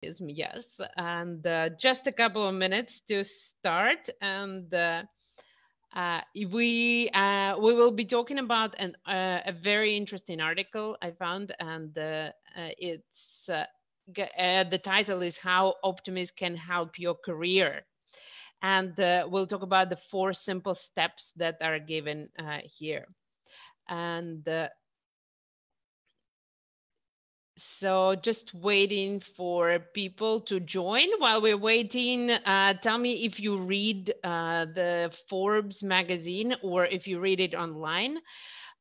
Yes, and just a couple of minutes to start, and we will be talking about a very interesting article I found, and the title is "How Optimism Can Help Your Career," and we'll talk about the 4 simple steps that are given here, and so just waiting for people to join. While we're waiting, tell me if you read the Forbes magazine or if you read it online.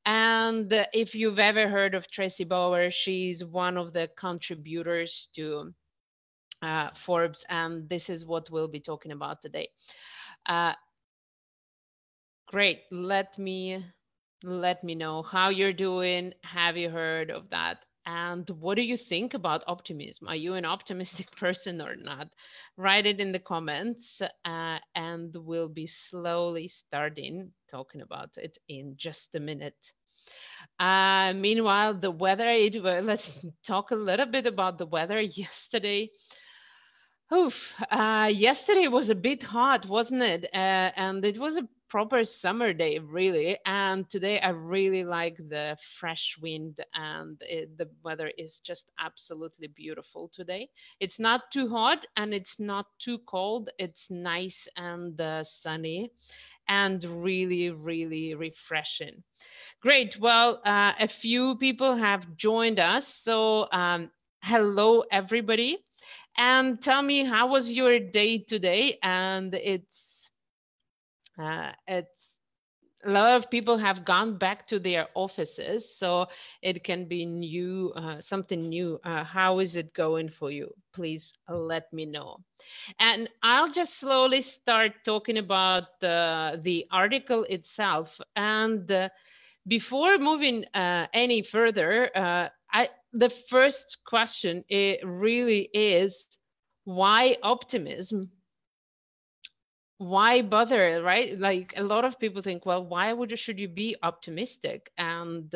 And if you've ever heard of Tracy Bauer, she's one of the contributors to Forbes, and this is what we'll be talking about today. Great. Let me know how you're doing. Have you heard of that? And what do you think about optimism? Are you an optimistic person or not? Write it in the comments, and we'll be slowly starting talking about it in just a minute. Meanwhile, the weather, let's talk a little bit about the weather yesterday. Oof, yesterday was a bit hot, wasn't it? And it was a proper summer day, really. And today I really like the fresh wind, and the weather is just absolutely beautiful today. It's not too hot and it's not too cold. It's nice and sunny and really, really refreshing. Great. Well, a few people have joined us. So, hello, everybody. And tell me, how was your day today? And it's a lot of people have gone back to their offices, so it can be new, something new. How is it going for you? Please let me know. And I'll just slowly start talking about the article itself. And before moving any further, the first question it really is, why optimism? Why bother, right? Like, a lot of people think, well, should you be optimistic? And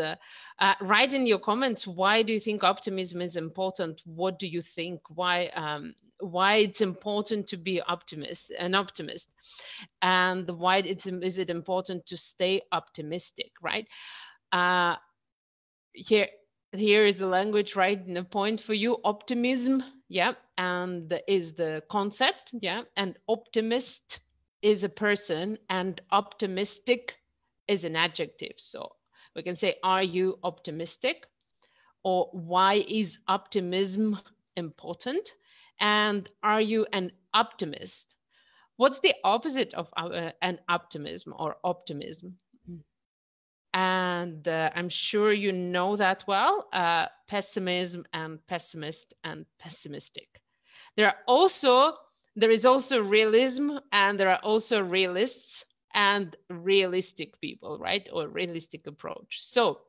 write in your comments, why do you think optimism is important? What do you think? Why it's important to be an optimist, and why is it important to stay optimistic, right? uh, here is the language, right? And a point for you: optimism, yeah, and is the concept, yeah, and optimist is a person, and optimistic is an adjective. So we can say, are you optimistic? Or why is optimism important? And are you an optimist? What's the opposite of an optimism or optimism? And I'm sure you know that well. Pessimism and pessimist and pessimistic. There is also realism, and there are also realists and realistic people, right? Or realistic approach. So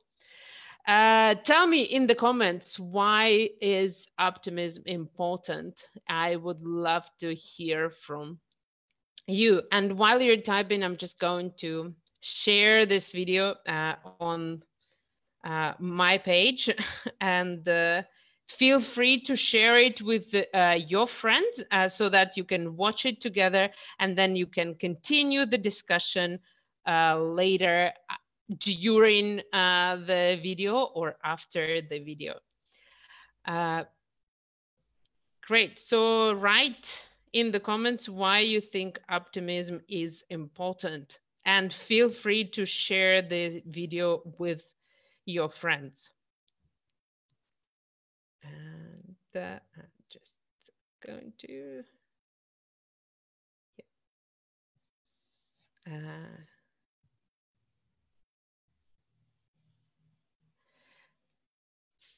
tell me in the comments, why is optimism important? I would love to hear from you. And while you're typing, I'm just going to share this video on my page, and feel free to share it with your friends so that you can watch it together, and then you can continue the discussion later during the video or after the video. Great. So write in the comments why you think optimism is important, and feel free to share the video with your friends. And I'm just going to,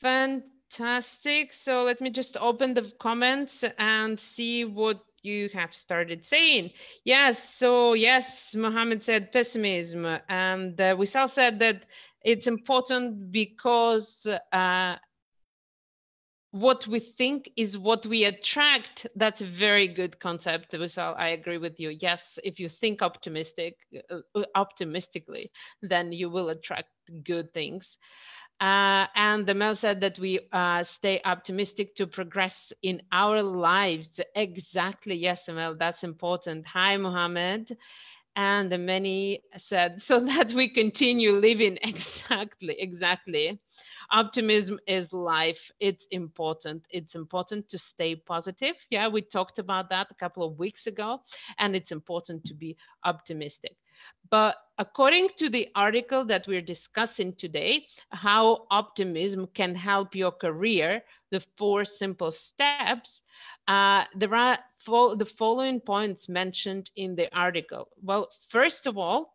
fantastic. So let me just open the comments and see what you have started saying. Yes, so yes, Mohammed said pessimism, and Wissal said that it's important because what we think is what we attract. That's a very good concept, Wissal. I agree with you. Yes, if you think optimistically, then you will attract good things. And the Mel said that we stay optimistic to progress in our lives. Exactly. Yes, Mel, that's important. Hi, Mohammed. And the many said, so that we continue living. Exactly, exactly. Optimism is life. It's important. It's important to stay positive. Yeah, we talked about that a couple of weeks ago, and it's important to be optimistic. But according to the article that we're discussing today, how optimism can help your career, the 4 simple steps, there are the following points mentioned in the article. Well, first of all,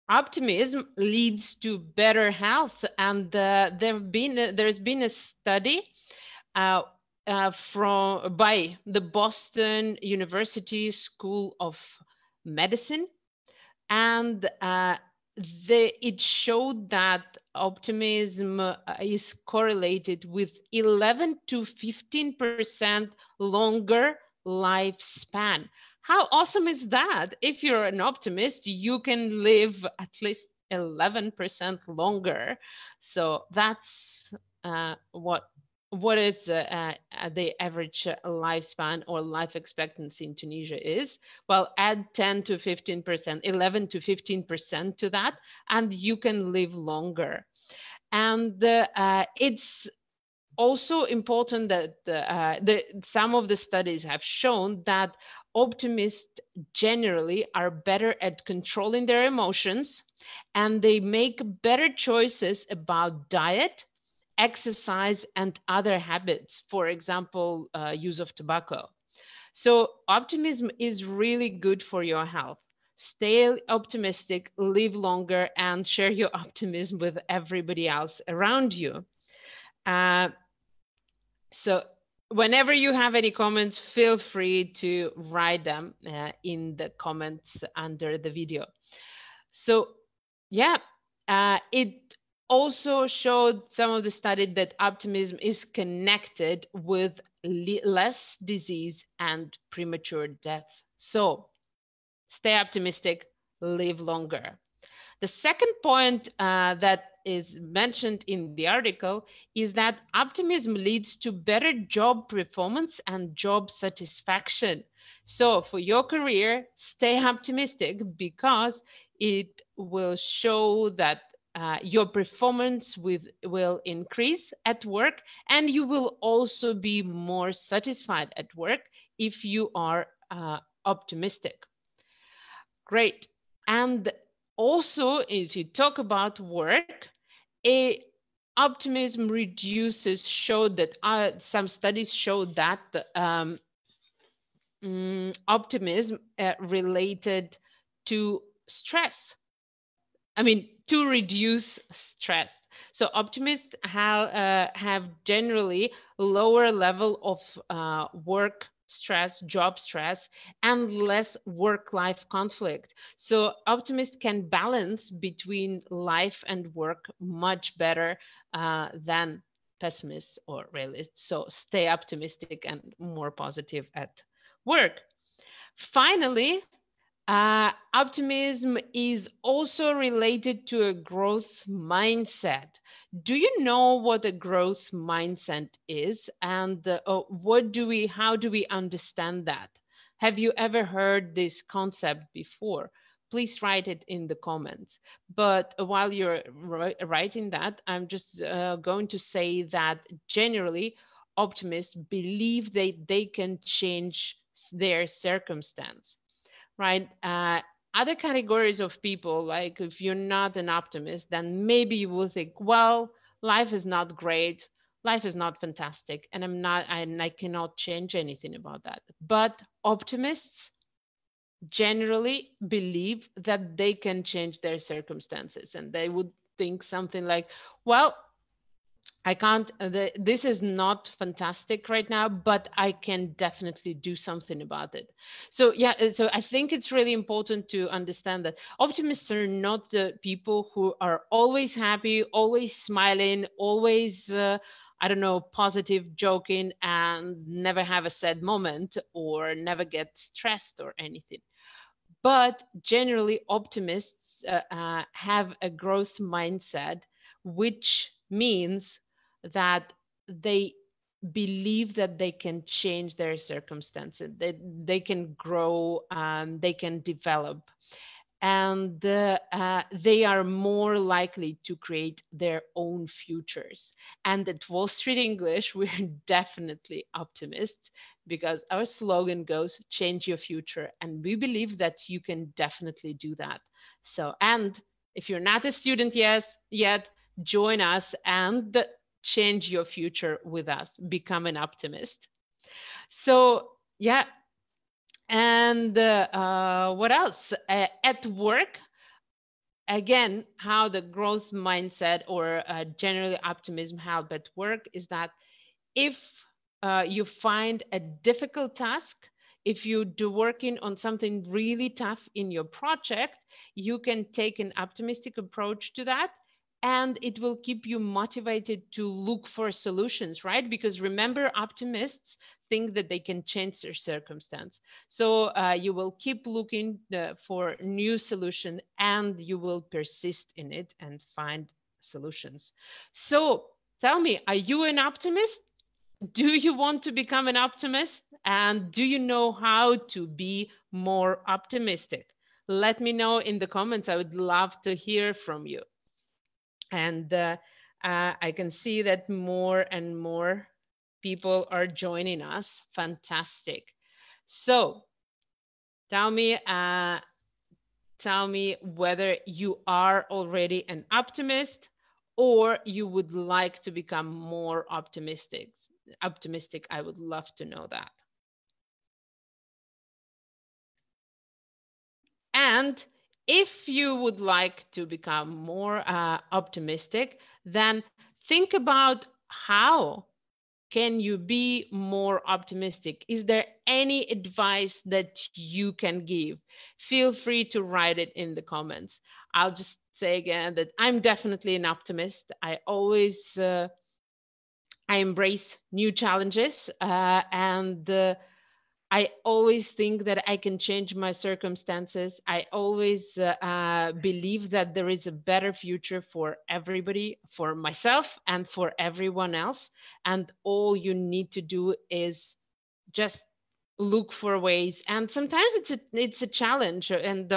optimism leads to better health, and there's been a study uh, from by the Boston University School of Medicine, and it showed that optimism is correlated with 11 to 15% longer lifespan. How awesome is that? If you're an optimist, you can live at least 11% longer. So that's what is the average lifespan or life expectancy in Tunisia is. Well, add 10 to 15%, 11 to 15% to that, and you can live longer. And it's also important that some of the studies have shown that optimists generally are better at controlling their emotions, and they make better choices about diet, exercise, and other habits, for example, use of tobacco. So optimism is really good for your health. Stay optimistic, live longer, and share your optimism with everybody else around you. Uh, so whenever you have any comments, feel free to write them in the comments under the video. So yeah, it also showed some of the study that optimism is connected with less disease and premature death. So stay optimistic, live longer. The second point that is mentioned in the article is that optimism leads to better job performance and job satisfaction. So, for your career, stay optimistic because it will show that your performance will increase at work, and you will also be more satisfied at work if you are optimistic. Great. And also, if you talk about work, a optimism reduces showed that some studies showed that optimism related to stress. I mean, to reduce stress. So optimists have generally lower level of work stress, job stress, and less work-life conflict. So optimists can balance between life and work much better than pessimists or realists. So stay optimistic and more positive at work. Finally, optimism is also related to a growth mindset. Do you know what a growth mindset is, and how do we understand that? Have you ever heard this concept before? Please write it in the comments. But while you're writing that, I'm just going to say that generally, optimists believe they can change their circumstance, right? Other categories of people, like if you're not an optimist, then maybe you will think, well, life is not great, life is not fantastic, and I cannot change anything about that. But optimists generally believe that they can change their circumstances, and they would think something like, well, I can't, this is not fantastic right now, but I can definitely do something about it. So, yeah, so I think it's really important to understand that optimists are not the people who are always happy, always smiling, always, I don't know, positive, joking, and never have a sad moment or never get stressed or anything. But generally, optimists have a growth mindset which means that they believe that they can change their circumstances, that they can grow, they can develop, and they are more likely to create their own futures. And at Wall Street English, we're definitely optimists because our slogan goes, change your future. And we believe that you can definitely do that. So, and if you're not a student yet, join us and change your future with us. Become an optimist. So, yeah. And what else? At work, again, how the growth mindset or generally optimism help at work is that if you find a difficult task, if you do working on something really tough in your project, you can take an optimistic approach to that, and it will keep you motivated to look for solutions, right? Because remember, optimists think that they can change their circumstance. So you will keep looking for new solution, and you will persist in it and find solutions. So tell me, are you an optimist? Do you want to become an optimist? And do you know how to be more optimistic? Let me know in the comments. I would love to hear from you. And I can see that more and more people are joining us. Fantastic. So tell me, whether you are already an optimist or you would like to become more optimistic. I would love to know that. And if you would like to become more optimistic, then think about how can you be more optimistic? Is there any advice that you can give? Feel free to write it in the comments. I'll just say again that I'm definitely an optimist. I embrace new challenges, and I always think that I can change my circumstances. I always believe that there is a better future for everybody, for myself and for everyone else. And all you need to do is just look for ways. And sometimes it's a challenge, and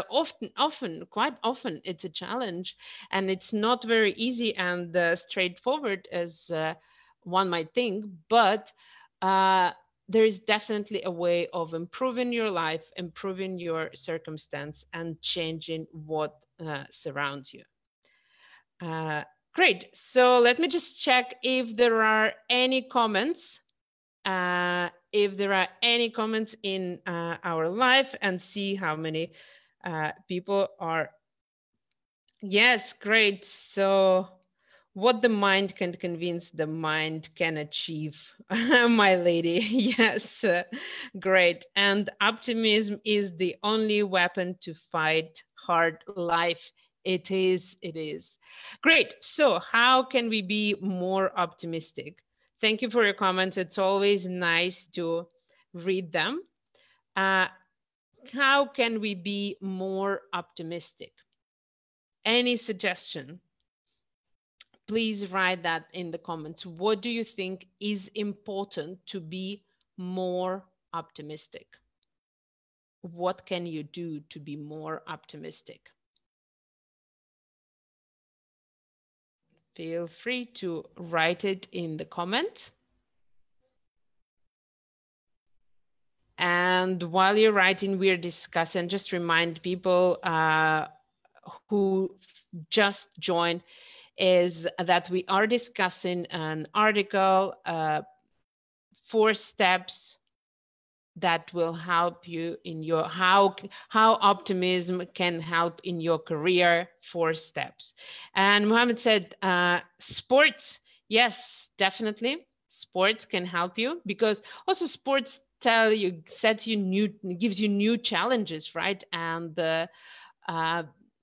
quite often it's a challenge, and it's not very easy and straightforward as one might think, but there is definitely a way of improving your life, improving your circumstance, and changing what surrounds you. Uh, Great. So let me just check if there are any comments. If there are any comments in our live, and see how many people are. Yes, great. So what the mind can convince, the mind can achieve, my lady. Yes, great. And optimism is the only weapon to fight hard life. It is, it is. Great. So how can we be more optimistic? Thank you for your comments. It's always nice to read them. How can we be more optimistic? Any suggestion? Please write that in the comments. What do you think is important to be more optimistic? What can you do to be more optimistic? Feel free to write it in the comments. And while you're writing, we're discussing, just remind people who just joined, is that we are discussing an article, 4 steps that will help you in your, how optimism can help in your career, 4 steps. And Mohammed said, sports, yes, definitely. Sports can help you, because also sports gives you new challenges, right? And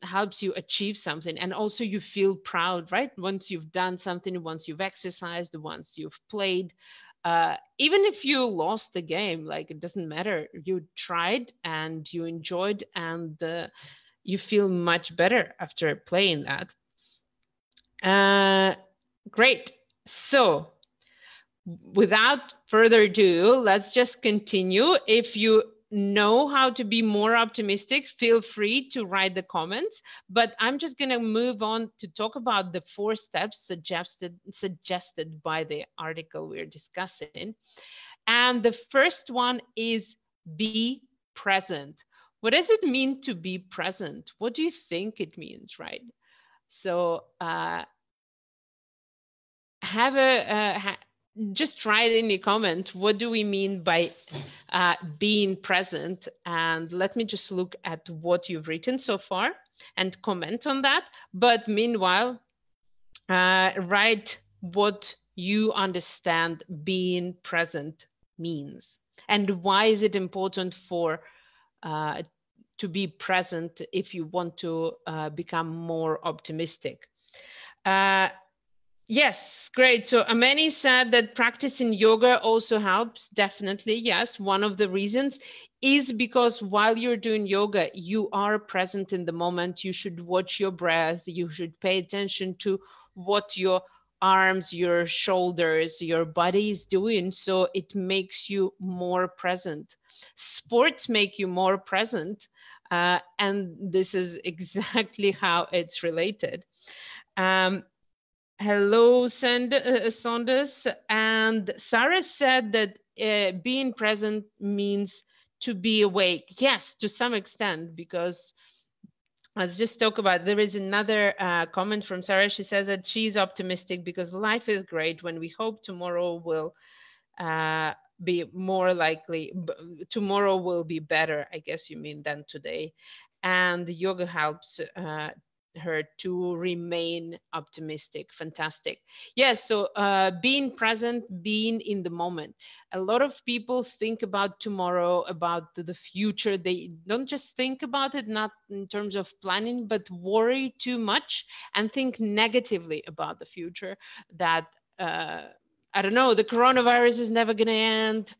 helps you achieve something, and also you feel proud, right? Once you've done something, once you've exercised, once you've played, even if you lost the game, like, it doesn't matter, you tried and you enjoyed, and you feel much better after playing that. Great. So, without further ado, let's just continue. If you know how to be more optimistic, feel free to write the comments. But I'm just going to move on to talk about the 4 steps suggested by the article we're discussing. And the first one is be present. What does it mean to be present? What do you think it means, right? So just write in the comment, what do we mean by being present? And let me just look at what you've written so far and comment on that. But meanwhile, write what you understand being present means, and why is it important to be present if you want to become more optimistic. Yes, great. So Amani said that practicing yoga also helps. Definitely, yes. One of the reasons is because while you're doing yoga, you are present in the moment. You should watch your breath. You should pay attention to what your arms, your shoulders, your body is doing. So it makes you more present. Sports make you more present. And this is exactly how it's related. Hello, Saunders. And Sarah said that being present means to be awake. Yes, to some extent, because let's just talk about, there is another comment from Sarah. She says that she's optimistic because life is great when we hope tomorrow will be more likely, tomorrow will be better, I guess you mean, than today. And yoga helps her to remain optimistic. Fantastic. Yes, so being present, being in the moment. A lot of people think about tomorrow, about the future. They don't just think about it, not in terms of planning, but worry too much and think negatively about the future, that I don't know, the coronavirus is never going to end.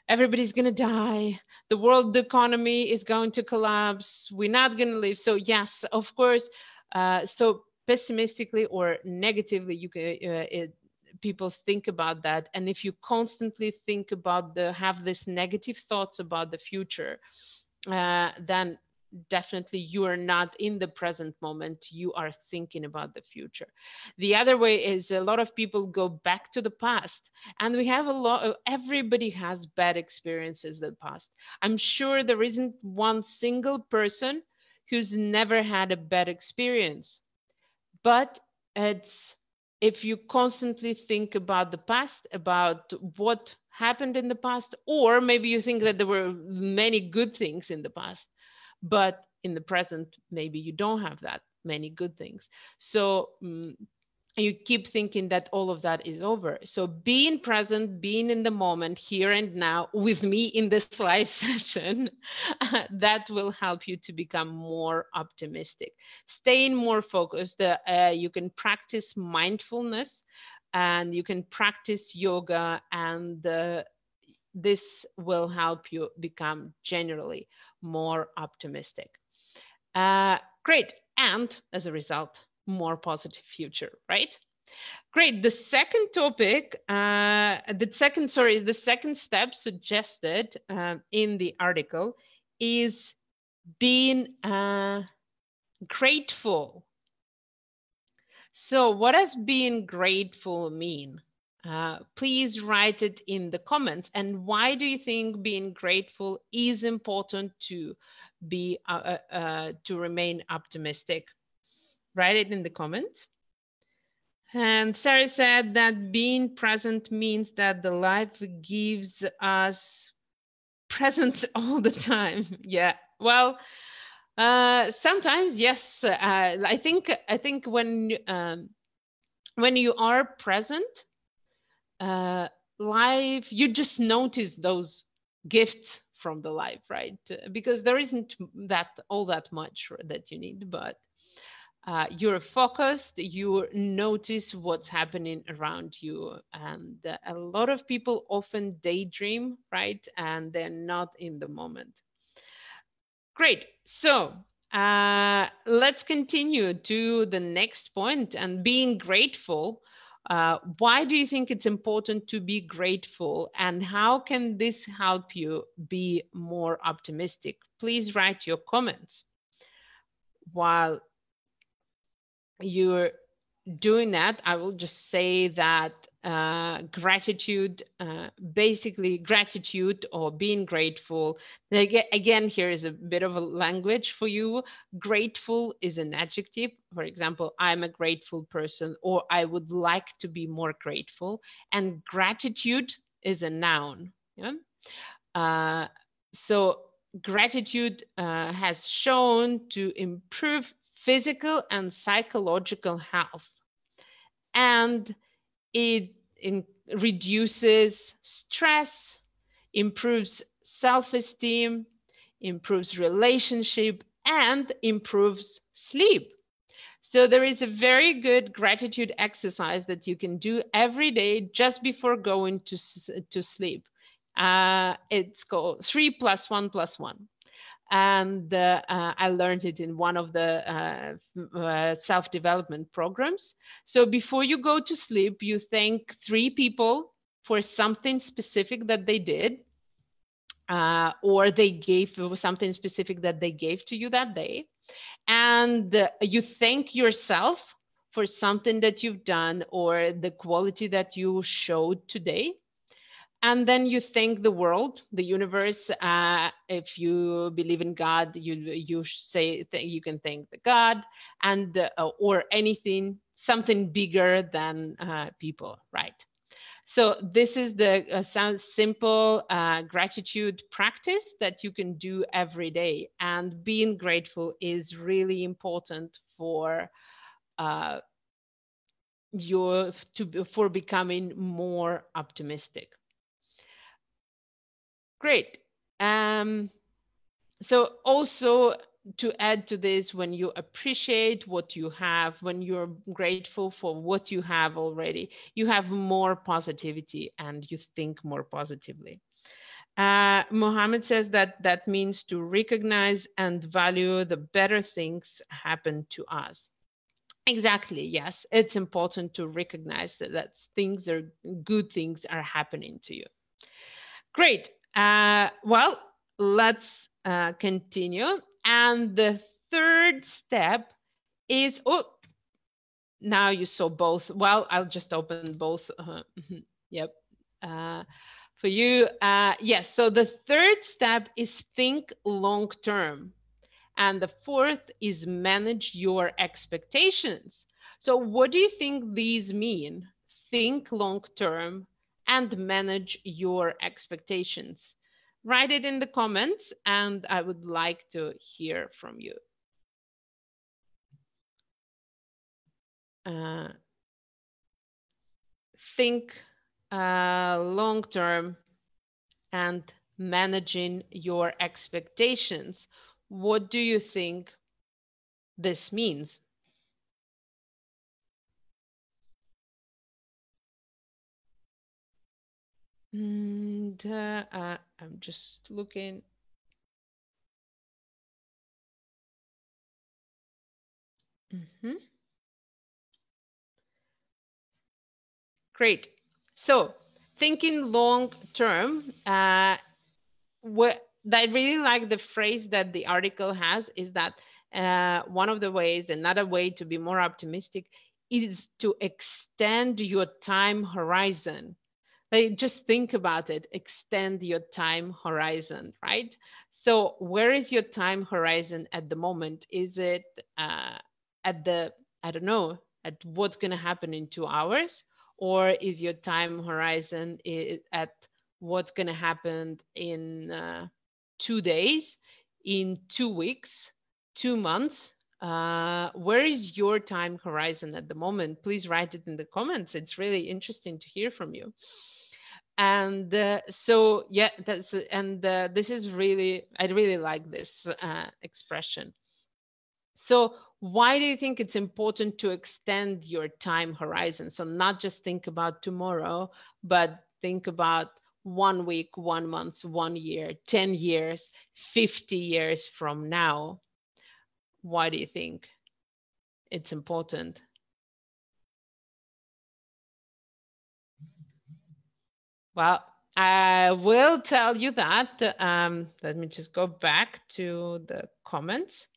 Everybody's going to die. The world economy is going to collapse. We're not going to live. So yes, of course. So pessimistically or negatively, you can, people think about that. And if you constantly think about have this negative thoughts about the future, then definitely you are not in the present moment. You are thinking about the future. The other way is a lot of people go back to the past, and we have a lot of, everybody has bad experiences in the past. I'm sure there isn't one single person who's never had a bad experience, but it's, if you constantly think about the past, about what happened in the past, or maybe you think that there were many good things in the past, but in the present, maybe you don't have that many good things. So you keep thinking that all of that is over. So being present, being in the moment, here and now, with me in this live session, that will help you to become more optimistic. Staying more focused, you can practice mindfulness, and you can practice yoga, and this will help you become generally more optimistic. Great. And as a result, more positive future, right? Great. The second topic, the second step suggested in the article is being grateful. So what does being grateful mean? Please write it in the comments. And why do you think being grateful is important to be to remain optimistic? Write it in the comments. And Sarah said that being present means that the life gives us presents all the time. Yeah. Well, sometimes yes. I think when you are present, life, you just notice those gifts from the life, right? Because there isn't all that much that you need, but you're focused, you notice what's happening around you. And a lot of people often daydream, right? And they're not in the moment. Great. So Let's continue to the next point and being grateful. Why do you think it's important to be grateful, and how can this help you be more optimistic? Please write your comments. While you're doing that, I will just say that gratitude, basically gratitude or being grateful. Again, here is a bit of a language for you. Grateful is an adjective. For example, I'm a grateful person, or I would like to be more grateful. And gratitude is a noun. Yeah. Uh, so gratitude has shown to improve physical and psychological health, and it reduces stress, improves self-esteem, improves relationship, and improves sleep. So there is a very good gratitude exercise that you can do every day just before going to sleep. It's called 3+1+1. And I learned it in one of the self-development programs. So before you go to sleep, you thank 3 people for something specific that they did, or they gave something specific that they gave to you that day. And you thank yourself for something that you've done or the quality that you showed today. And then you thank the world, the universe. If you believe in God, you say you can thank the God, and or anything, something bigger than people, right? So this is the sounds simple gratitude practice that you can do every day, and being grateful is really important for for becoming more optimistic. Great. So also, to add to this, when you appreciate what you have, when you're grateful for what you have already, you have more positivity and you think more positively. Mohammed says that that means to recognize and value the better things happen to us. Exactly, yes. It's important to recognize that things are good, things are happening to you. Great. Well, let's continue. And the third step is, oh, now you saw both. Well, I'll just open both. Yep. Uh, for you, yes. So the third step is think long term. And the fourth is manage your expectations. So, what do you think these mean? Think long term and manage your expectations. Write it in the comments, and I would like to hear from you. Uh, think long term and managing your expectations. What do you think this means? And I'm just looking. Mm-hmm. Great. So, thinking long term, what I really like the phrase that the article has is that one of the ways, another way to be more optimistic is to extend your time horizon. Like, just think about it, extend your time horizon, right? So, where is your time horizon at the moment? Is it at the, I don't know, at what's going to happen in 2 hours? Or is your time horizon at what's going to happen in 2 days, in 2 weeks, 2 months? Where is your time horizon at the moment? Please write it in the comments. It's really interesting to hear from you. And so yeah, that's and this is really, I really like this expression. So why do you think it's important to extend your time horizon? So not just think about tomorrow, but think about 1 week, 1 month, 1 year, 10 years, 50 years from now. Why do you think it's important? Well, I will tell you that. Let me just go back to the comments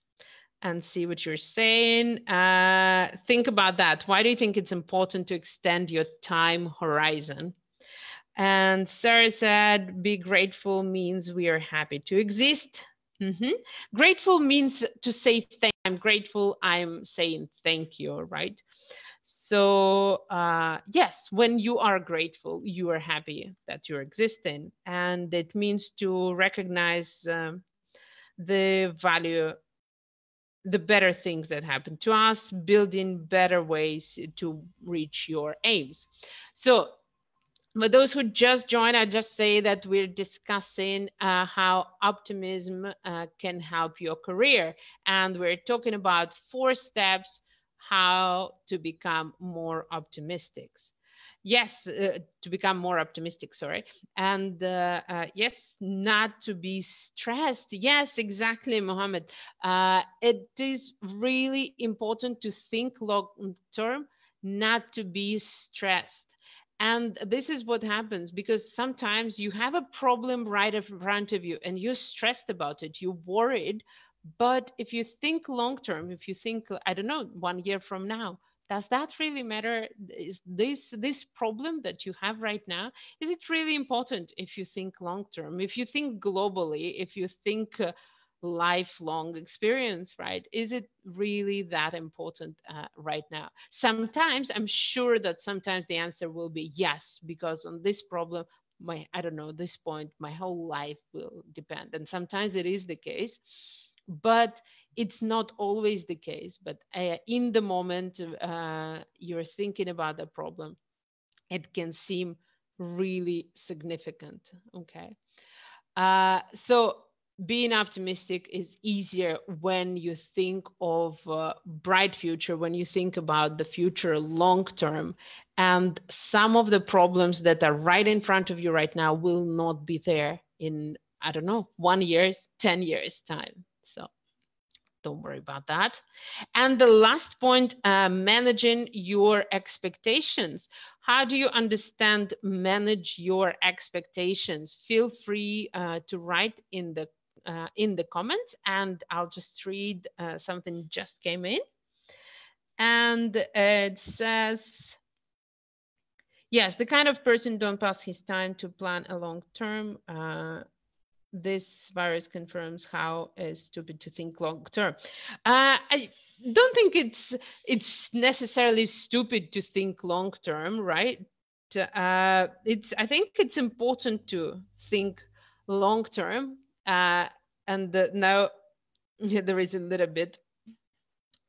and see what you're saying. Think about that. Why do you think it's important to extend your time horizon? And Sarah said, be grateful means we are happy to exist. Mm-hmm. Grateful means to say I'm grateful. I'm saying thank you, right? So, yes, when you are grateful, you are happy that you're existing. And it means to recognize the value, the better things that happen to us, building better ways to reach your aims. So, for those who just joined, I just say that we're discussing how optimism can help your career. And we're talking about 4 steps how to become more optimistic. Yes, to become more optimistic, sorry. And yes, not to be stressed. Yes, exactly, Mohammed. It is really important to think long term, not to be stressed. And this is what happens because sometimes you have a problem right in front of you and you're stressed about it, you're worried. But if you think long term, if you think, I don't know, 1 year from now, does that really matter? Is this problem that you have right now, is it really important if you think long term, if you think globally, if you think lifelong experience, right? Is it really that important right now? Sometimes I'm sure that sometimes the answer will be yes, because on this problem, my, I don't know, this point, my whole life will depend. And sometimes it is the case, but it's not always the case. But in the moment you're thinking about the problem, it can seem really significant. Okay. So being optimistic is easier when you think of bright future, when you think about the future long term, and some of the problems that are right in front of you right now will not be there in, I don't know, 1 year's, 10 years time. So don't worry about that. And the last point, managing your expectations. How do you understand manage your expectations? Feel free to write in the comments, and I'll just read something just came in. And it says, yes, the kind of person don't pass his time to plan a long term. This virus confirms how stupid to think long term. I don't think it's necessarily stupid to think long term, right? It's, I think it's important to think long term. And now there is a little bit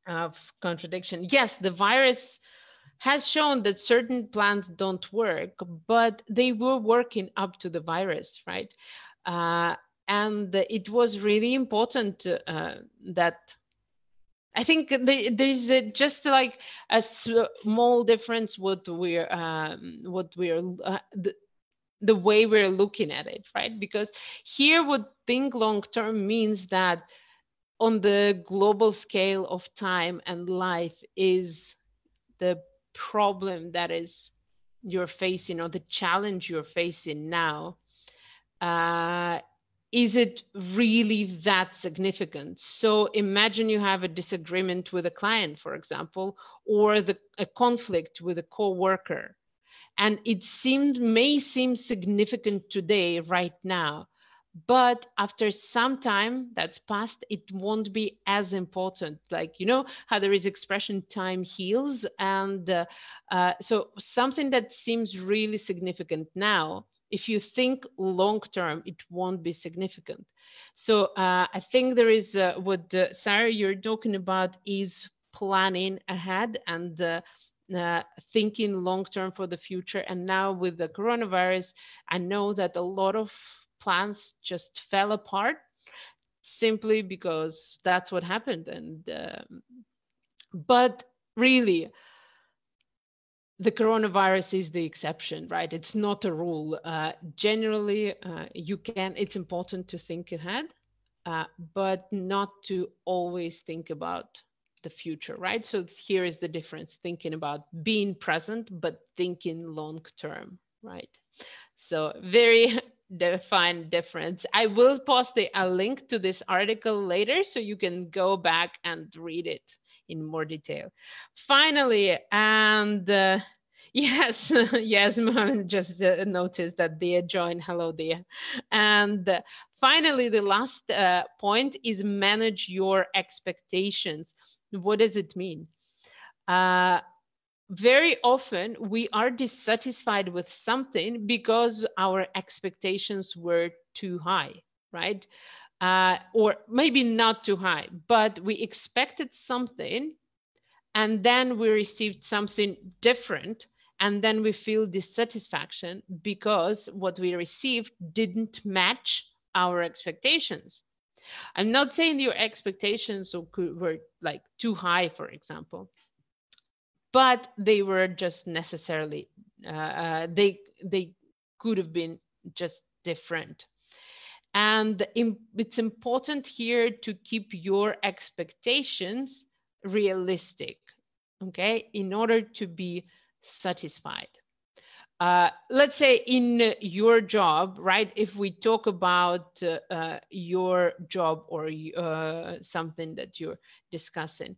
of contradiction. Yes, the virus has shown that certain plans don't work, but they were working up to the virus, right? Uh, and it was really important that I think there's just like a small difference what we're the way we're looking at it, right? Because here, what think long term means that on the global scale of time and life is the problem that is you're facing, or the challenge you're facing now, uh, is it really that significant? So imagine you have a disagreement with a client, for example, or a conflict with a coworker, and it may seem significant today, right now, but after some time that's passed, it won't be as important. Like, you know how there is expression time heals, and so something that seems really significant now, if you think long term, it won't be significant. So I think there is what Sarah, you're talking about is planning ahead and uh, thinking long term for the future. And now with the coronavirus, I know that a lot of plans just fell apart simply because that's what happened. And but really, the coronavirus is the exception, right? It's not a rule. Generally, you can. It's important to think ahead, but not to always think about the future, right? So here is the difference, thinking about being present, but thinking long term, right? So very defined difference. I will post a link to this article later so you can go back and read it in more detail. Finally, and yes, yes, Mohammed just noticed that Dia joined. Hello, Dia. And finally, the last point is manage your expectations. What does it mean? Uh, Very often we are dissatisfied with something because our expectations were too high, right? Or maybe not too high, but we expected something and then we received something different. And then we feel dissatisfaction because what we received didn't match our expectations. I'm not saying your expectations were like too high, for example, but they were just necessarily they could have been just different. And it's important here to keep your expectations realistic, okay, in order to be satisfied. Let's say in your job, right? If we talk about your job or something that you're discussing,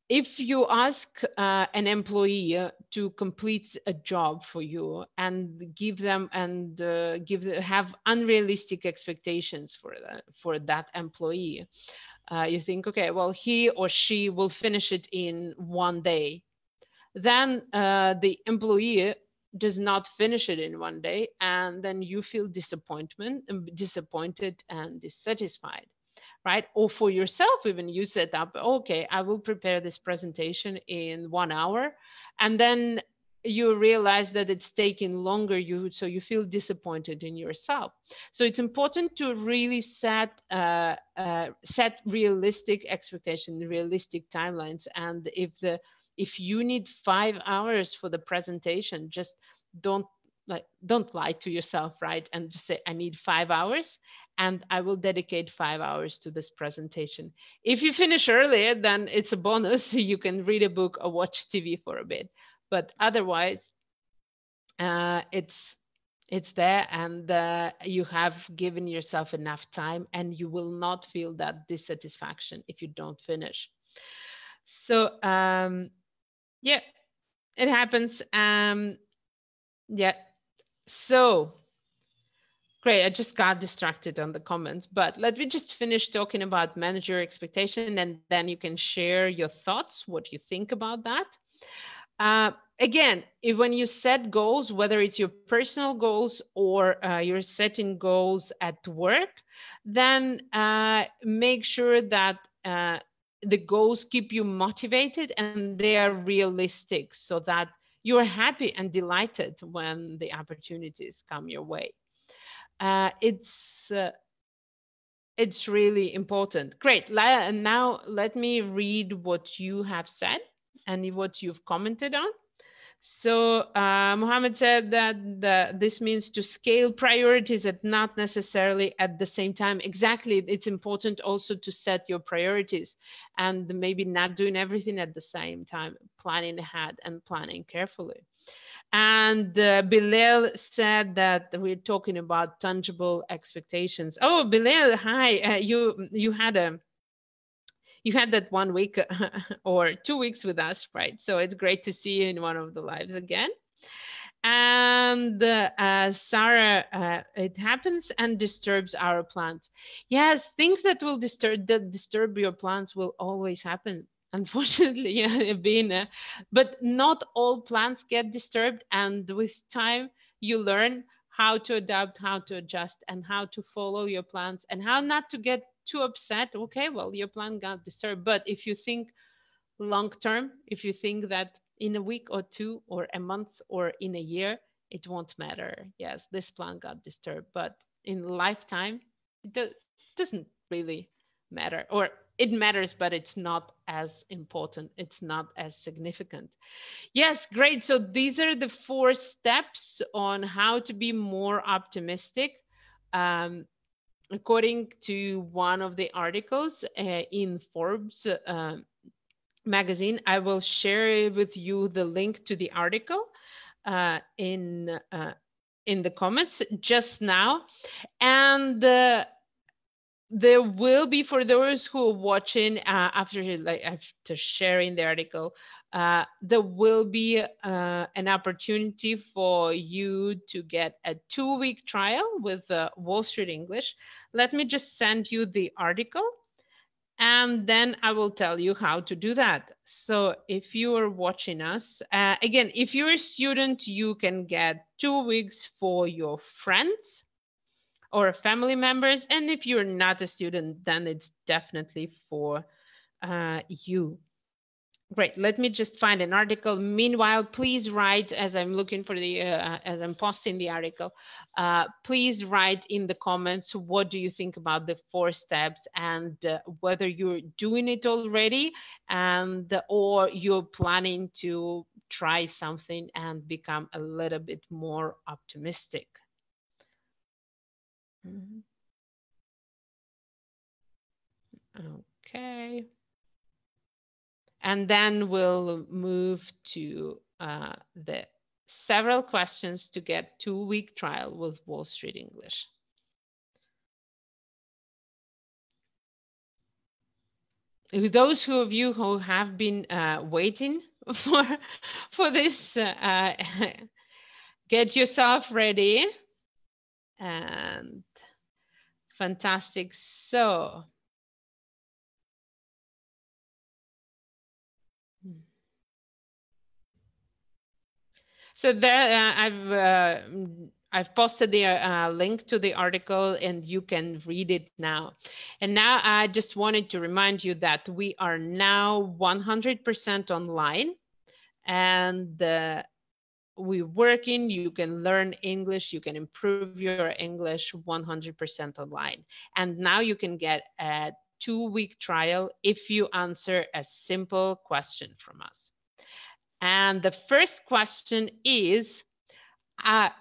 if you ask an employee to complete a job for you and give them and have unrealistic expectations for that employee, you think, okay, well, he or she will finish it in 1 day. Then the employee does not finish it in 1 day, and then you feel disappointed and dissatisfied, right? Or for yourself, even you set up, okay, I will prepare this presentation in 1 hour, and then you realize that it's taking longer, so you feel disappointed in yourself. So it's important to really set realistic expectations, realistic timelines. And if you need 5 hours for the presentation, just don't don't lie to yourself, right? And just say, I need 5 hours and I will dedicate 5 hours to this presentation. If you finish earlier, then it's a bonus. You can read a book or watch TV for a bit. But otherwise, it's there, and you have given yourself enough time, and you will not feel that dissatisfaction if you don't finish. So yeah, it happens. Yeah. So great. I just got distracted on the comments, but let me just finish talking about manager expectation, and then you can share your thoughts, what you think about that. Again, when you set goals, whether it's your personal goals or you're setting goals at work, then make sure that the goals keep you motivated and they are realistic, so that you're happy and delighted when the opportunities come your way. Uh, it's uh, it's really important. Great. Now let me read what you have said and what you've commented on. So Mohammed said that this means to scale priorities at not necessarily at the same time. Exactly. It's important also to set your priorities and maybe not doing everything at the same time, planning ahead and planning carefully. And Bilal said that we're talking about tangible expectations. Oh, Bilal, hi. You had that 1 week or 2 weeks with us, right? So it's great to see you in one of the lives again. And Sarah, it happens and disturbs our plants. Yes, things that disturb your plants will always happen. Unfortunately, yeah, but not all plants get disturbed, and with time, you learn how to adapt, how to adjust, and how to follow your plants, and how not to get too upset. Okay, well, your plant got disturbed, but if you think long term, if you think that in a week or two or a month or in a year, it won't matter. Yes, this plant got disturbed, but in lifetime, doesn't really matter. Or it matters, but it's not as important. It's not as significant. Yes, great. So these are the 4 steps on how to be more optimistic. Um, according to one of the articles in Forbes magazine. I will share with you the link to the article in the comments just now. And there will be, for those who are watching after sharing the article, there will be an opportunity for you to get a 2-week trial with Wall Street English. Let me just send you the article, and then I will tell you how to do that. So if you are watching us, again, if you're a student, you can get 2 weeks for your friends or family members. And if you're not a student, then it's definitely for you. Great. Let me just find an article. Meanwhile, please write, as I'm looking for the, as I'm posting the article, please write in the comments, what do you think about the 4 steps, and whether you're doing it already, and or you're planning to try something and become a little bit more optimistic. Okay. And then we'll move to the several questions to get 2-week trial with Wall Street English. Those of you who have been waiting for this, get yourself ready. And fantastic. So there, I've posted the link to the article, and you can read it now. And now I just wanted to remind you that we are now 100% online, and we're working. You can learn English, you can improve your English 100% online. And now you can get a 2-week trial if you answer a simple question from us. And the first question is,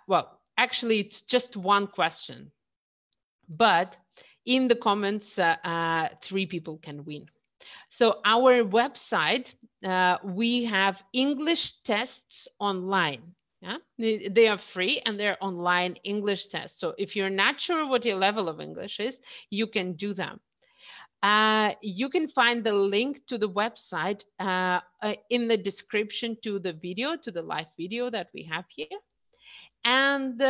well, actually, it's just one question, but in the comments, 3 people can win. So our website, we have English tests online. Yeah, they are free and they're online English tests. So if you're not sure what your level of English is, you can do them. You can find the link to the website in the description to the video, to the live video that we have here. And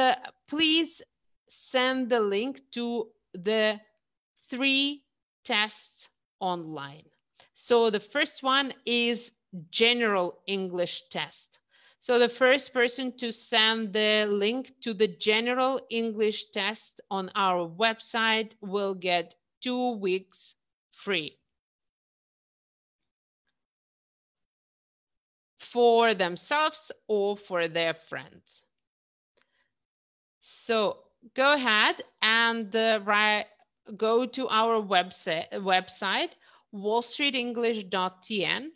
please send the link to the 3 tests online. So the first one is general English test. So the first person to send the link to the general English test on our website will get 2 weeks free for themselves or for their friends. So go ahead and go to our website wallstreetenglish.tn,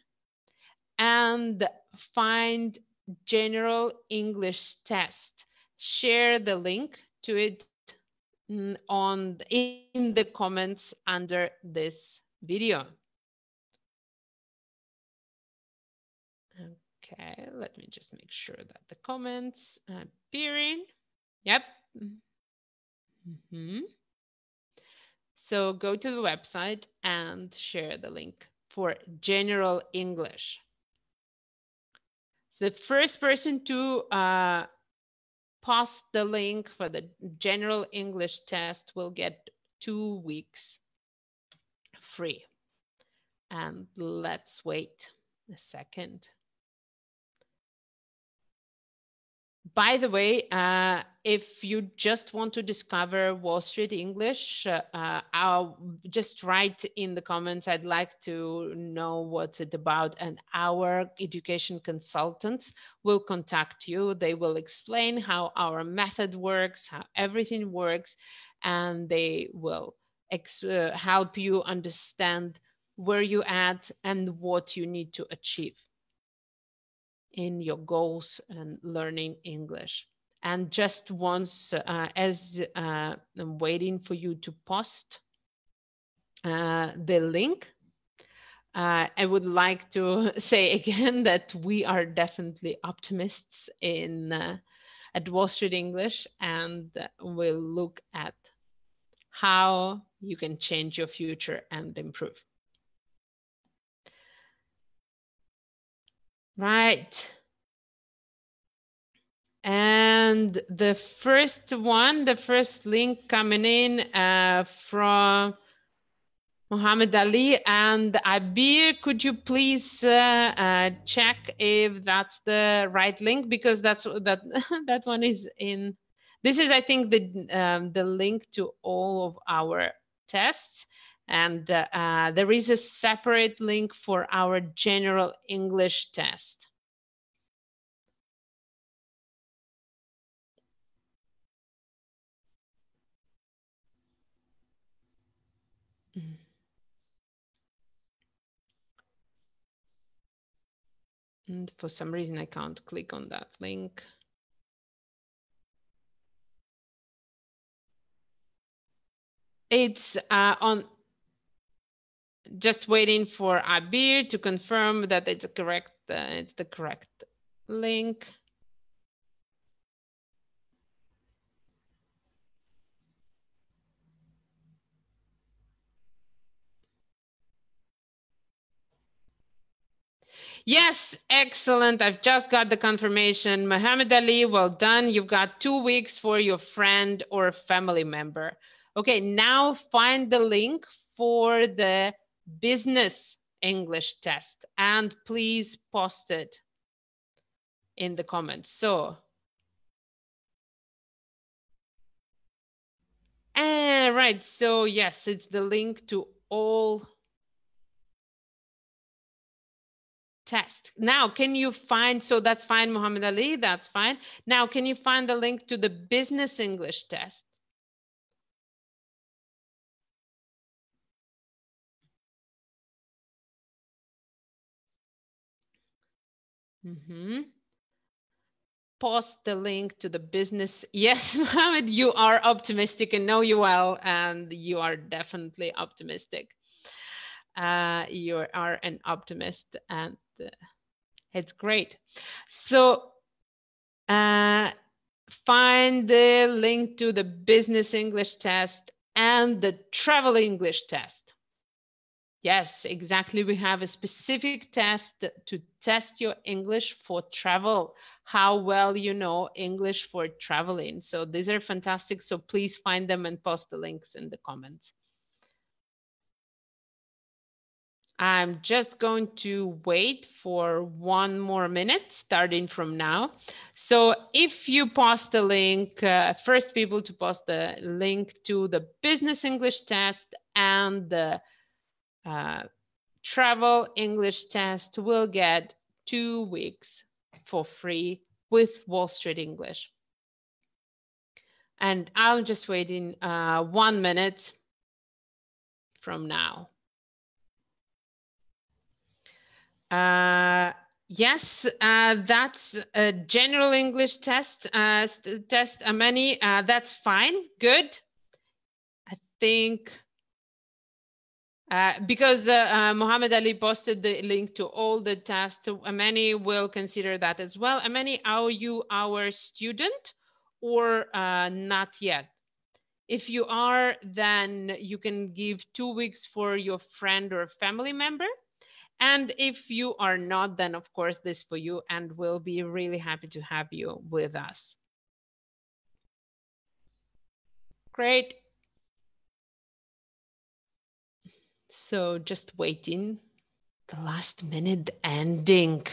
and find general English test. Share the link to it in the comments under this video. Okay, let me just make sure that the comments are appearing. Yep. So go to the website and share the link for general English. The first person to post the link for the general English test will get 2 weeks free. And let's wait a second. By the way, if you just want to discover Wall Street English, I'll just write in the comments, I'd like to know what's it about, and our education consultants will contact you. They will explain how our method works, how everything works, and they will help you understand where you're at and what you need to achieve in your goals and learning English. And just once, as I'm waiting for you to post the link, I would like to say again that we are definitely optimists in at Wall Street English, and we'll look at how you can change your future and improve. Right. And the first one, the first link coming in from Muhammad Ali and Abir, could you please check if that's the right link? Because that's that that one is in. This is, I think, the link to all of our tests, and there is a separate link for our general English test. And for some reason, I can't click on that link. It's on. Just waiting for Abir to confirm that it's correct. It's the correct link. Yes, excellent. I've just got the confirmation. Muhammad Ali, well done. You've got 2 weeks for your friend or family member. Okay, now find the link for the business English test and please post it in the comments. So, right. So yes, it's the link to all test. Now, can you find, so that's fine, Muhammad Ali, that's fine. Now, can you find the link to the business English test? Post the link to the business. Yes, Mohammed, you are optimistic and know you well, and you are definitely optimistic. You are an optimist, and it's great. So, find the link to the business English test and the travel English test. Yes, exactly. We have a specific test to test your English for travel, how well you know English for traveling. So these are fantastic. So please find them and post the links in the comments. I'm just going to wait for 1 more minute starting from now. So if you post the link, first people to post the link to the business English test and the travel English test will get 2 weeks for free with Wall Street English. And I'm just waiting 1 minute from now. Yes, that's a general English test. Test Amani, that's fine. Good. I think because Muhammad Ali posted the link to all the tests, Amani will consider that as well. Amani, are you our student or not yet? If you are, then you can give 2 weeks for your friend or family member. And if you are not, then of course this for you, and we'll be really happy to have you with us. Great. So just waiting. The last minute ending.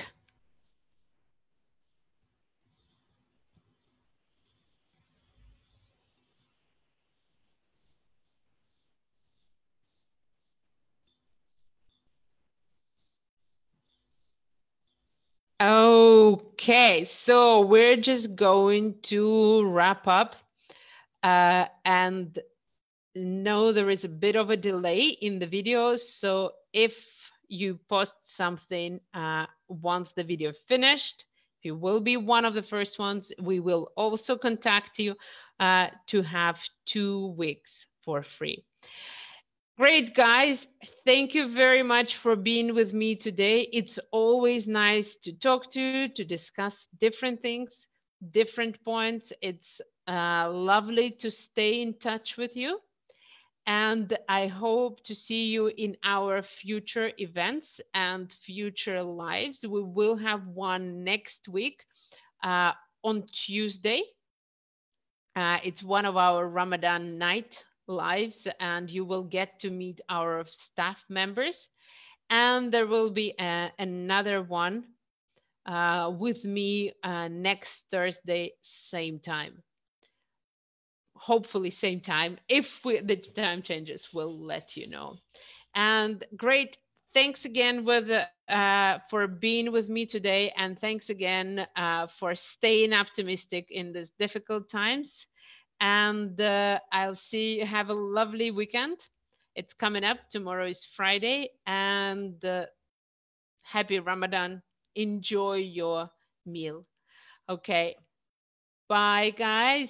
Okay, so we're just going to wrap up and know there is a bit of a delay in the video. So if you post something once the video finished, You will be one of the first ones. We will also contact you to have 2 weeks for free. Great, guys. Thank you very much for being with me today. It's always nice to talk to discuss different things, different points. It's lovely to stay in touch with you. And I hope to see you in our future events and future lives. We will have one next week uh, on Tuesday. It's one of our Ramadan night lives, and you will get to meet our staff members. And there will be another one with me next Thursday, same time. Hopefully, same time. If the time changes, we'll let you know. And great. Thanks again for being with me today. And thanks again for staying optimistic in these difficult times. And I'll see you. Have a lovely weekend. It's coming up. Tomorrow is Friday. And happy Ramadan. Enjoy your meal. Okay. Bye, guys.